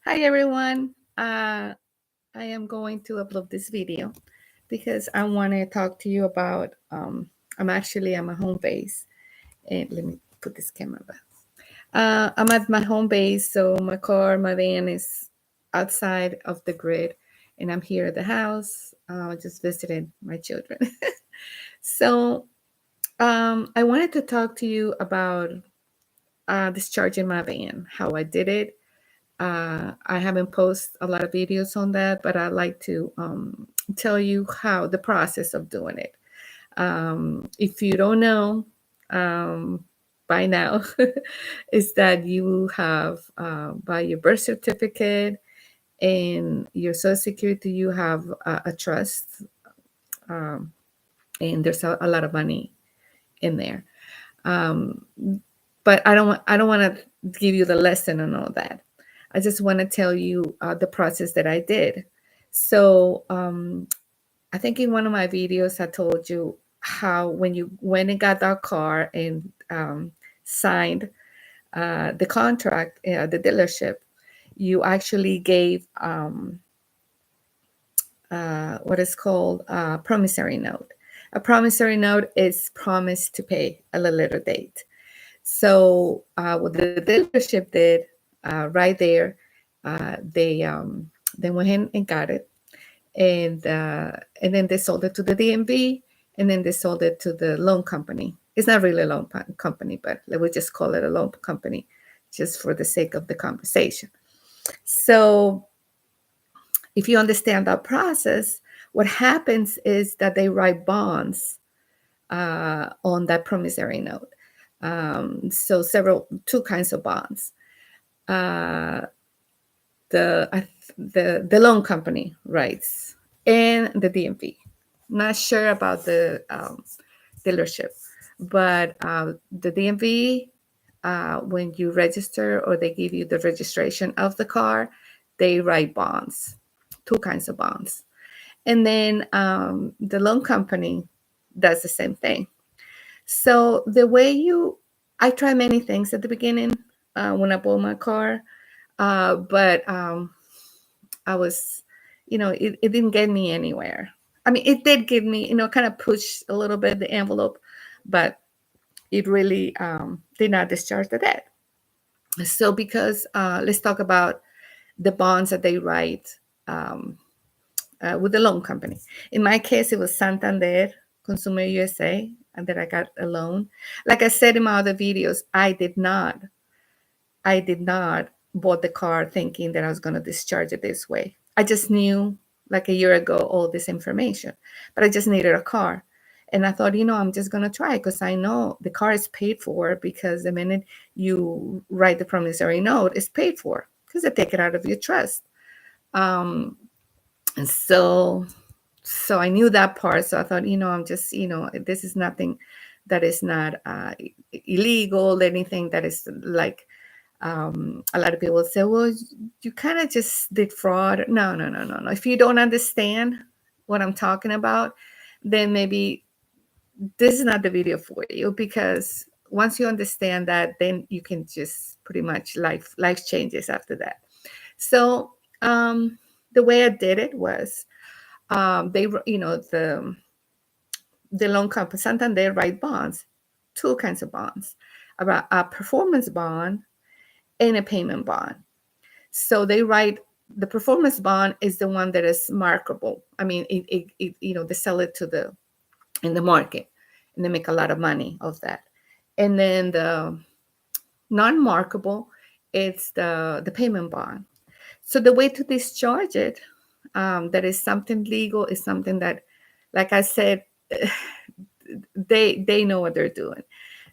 Hi everyone. I am going to upload this video because I want to talk to you about. I'm actually at my home base, and let me put this camera back. I'm at my home base, so my van is outside of the grid, and I'm here at the house, just visiting my children. So I wanted to talk to you about discharging my van, how I did it. I haven't posted a lot of videos on that, but I'd like to tell you how the process of doing it. If you don't know um, by now, is that you have by your birth certificate and your social security, you have a trust, um, and there's a lot of money in there. Um, but I don't want to give you the lesson and all that. I just want to tell you the process that I did. So I think in one of my videos I told you how when you went and got that car and signed the contract at the dealership, you actually gave what is called a promissory note. A promissory note is promised to pay at a later date. So what the dealership did right there, they went ahead and got it, and then they sold it to the DMV, and then they sold it to the loan company. It's not really a company, but we just call it a loan company, just for the sake of the conversation. So if you understand that process, what happens is that they write bonds on that promissory note. So two kinds of bonds. Uh, the loan company writes and the DMV. Not sure about the dealership, but the DMV, when you register or they give you the registration of the car, they write bonds, two kinds of bonds. And then the loan company does the same thing. So I tried many things at the beginning when I bought my car, but I was, it didn't get me anywhere. I mean, it did give me, kind of push a little bit the envelope, but it really did not discharge the debt. So, because let's talk about the bonds that they write with the loan company. In my case, it was Santander, Consumer USA, and that I got a loan. Like I said in my other videos, I did not bought the car thinking that I was going to discharge it this way. I just knew like a year ago all this information, but I just needed a car. And I thought, I'm just going to try because I know the car is paid for because the minute you write the promissory note, it's paid for because they take it out of your trust. Um, and so I knew that part. So I thought, I'm just, this is nothing that is not illegal, anything that is like a lot of people say, well, you kind of just did fraud. No, no, no, no, no. If you don't understand what I'm talking about, then maybe this is not the video for you, because once you understand that, then you can just pretty much life changes after that. So the way I did it was they, the loan company, Santander, write bonds, two kinds of bonds, about a performance bond and a payment bond. So they write the performance bond is the one that is marketable. I mean, they sell it in the market, and they make a lot of money of that. And then the non-marketable, it's the payment bond. So the way to discharge it, that is something legal, is something that, like I said, they know what they're doing.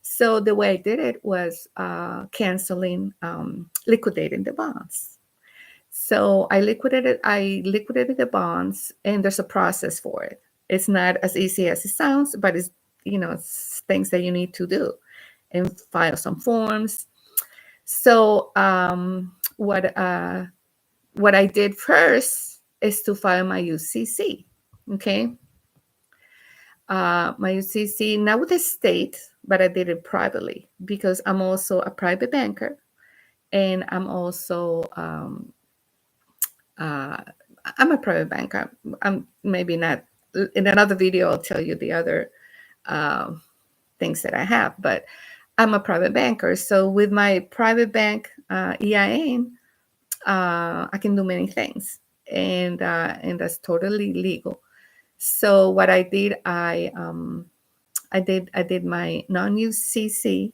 So the way I did it was liquidating the bonds. So I liquidated the bonds, and there's a process for it. It's not as easy as it sounds, but it's things that you need to do and file some forms. So what I did first is to file my UCC. Okay, my UCC, not with the state, but I did it privately because I'm also a private banker, and I'm also uh, I'm a private banker. I'm maybe not. In another video, I'll tell you the other uh, things that I have, but I'm a private banker. So with my private bank EIN, I can do many things, and that's totally legal. So what I did, I did my non-UCC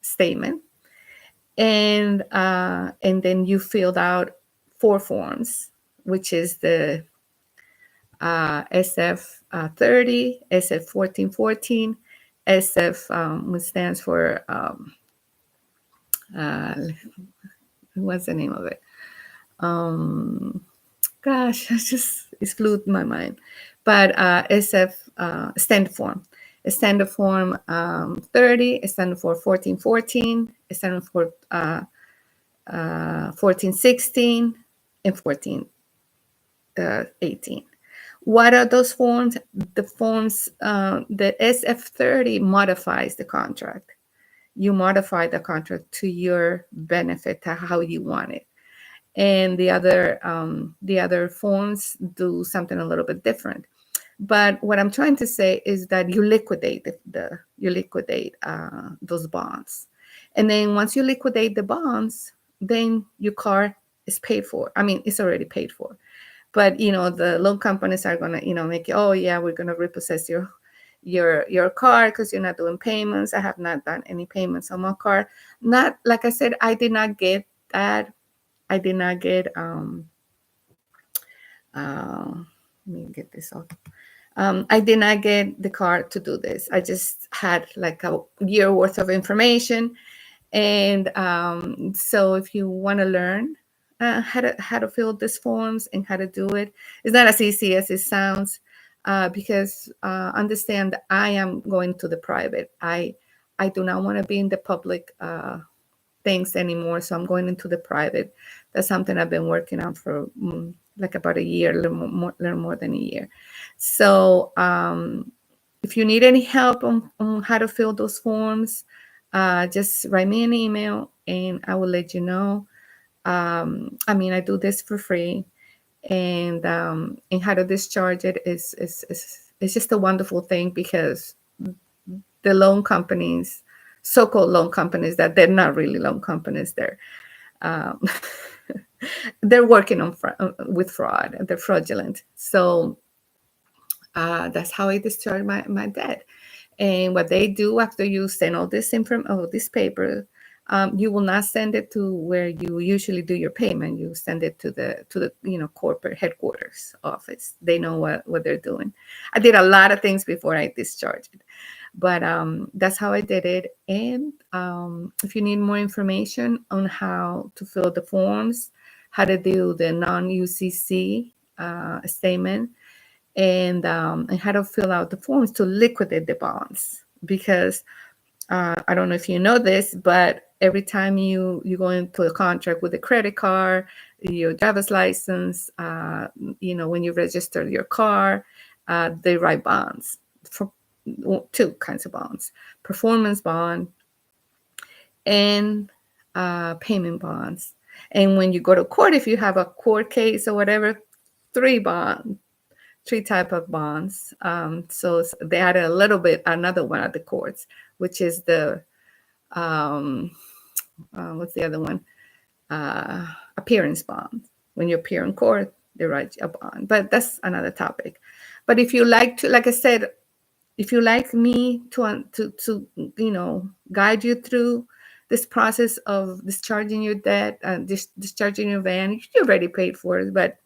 statement, and then you filled out 4 forms, which is the SF 30, SF 1414, SF, which stands for uh, what's the name of it? Gosh, it's flew my mind. But SF standard form. A standard form 30, a standard for 1414, a standard for 1416, and 1418. What are those forms? The forms, the SF30 modifies the contract. You modify the contract to your benefit, to how you want it, and the other forms do something a little bit different. But what I'm trying to say is that you liquidate those bonds, and then once you liquidate the bonds, then your car is paid for. I mean, it's already paid for. But the loan companies are gonna make it. Oh yeah, we're gonna repossess your car because you're not doing payments. I have not done any payments on my car. Not like I said, I did not get that. I did not get let me get this off. I did not get the car to do this. I just had like a year worth of information. And so if you want to learn how to fill these forms and how to do it, it's not as easy as it sounds, because understand that I am going to the private. I do not want to be in the public things anymore. So I'm going into the private. That's something I've been working on for like about a year, a little more than a year. So if you need any help on how to fill those forms, just write me an email and I will let you know. I mean, I do this for free, and how to discharge it is just a wonderful thing, because the loan companies, so-called loan companies, that they're not really loan companies, um, they're working on with fraud. They're fraudulent. So that's how I discharge my debt. And what they do after you send all this this paper, you will not send it to where you usually do your payment. You send it to the corporate headquarters office. They know what they're doing. I did a lot of things before I discharged it, but that's how I did it. And if you need more information on how to fill the forms, how to do the non-UCC statement, and how to fill out the forms to liquidate the bonds, because I don't know if you know this, but every time you go into a contract with a credit card, your driver's license, when you register your car, they write bonds for 2 kinds of bonds: performance bond and payment bonds. And when you go to court, if you have a court case or whatever, 3 type of bonds. So they added a little bit, another one at the courts, which is the what's the other one? Appearance bond. When you appear in court, they write a bond. But that's another topic. But if you like to, like I said, if you like me to guide you through this process of discharging your debt, discharging your van, you already paid for it, but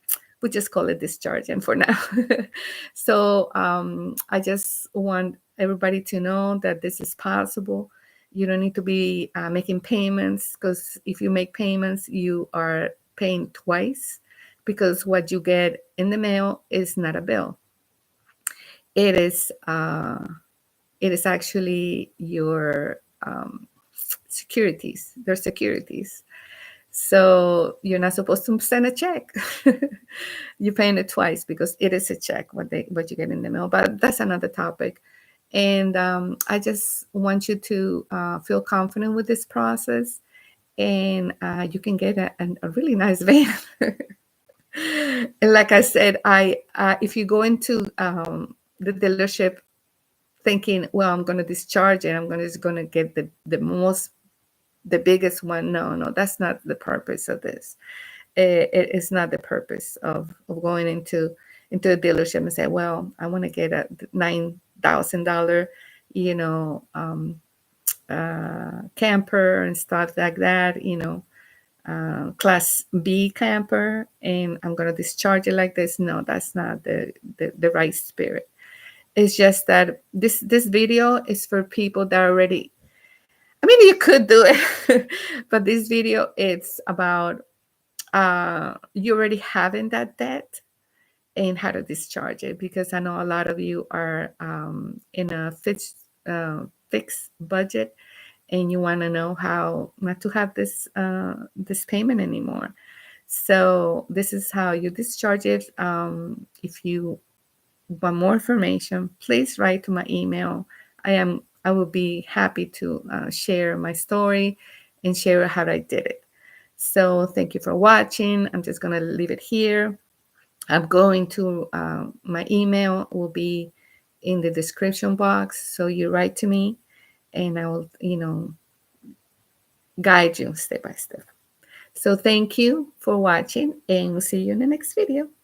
we just call it discharging for now. So I just want everybody to know that this is possible. You don't need to be making payments, because if you make payments, you are paying twice, because what you get in the mail is not a bill. It is actually your securities. They're securities. So you're not supposed to send a check. You're paying it twice because it is a check what you get in the mail. But that's another topic. And I just want you to feel confident with this process. and you can get a really nice van. And like I said, I if you go into the dealership thinking, well, I'm going to discharge it, I'm just going to get the biggest one. No, no, that's not the purpose of this. It's not the purpose of going into a dealership and say, well, I want to get a $9,000, you know, camper and stuff like that, you know, class B camper, and I'm going to discharge it like this. No, that's not the right spirit. It's just that this video is for people that already, I mean, you could do it, but this video, it's about you already having that debt and how to discharge it, because I know a lot of you are in a fixed budget, and you want to know how not to have this payment anymore. So this is how you discharge it. If you want more information, please write to my email. I will be happy to share my story and share how I did it. So thank you for watching. I'm just gonna leave it here. I'm going to my email will be in the description box. So you write to me, and I will, guide you step by step. So thank you for watching, and we'll see you in the next video.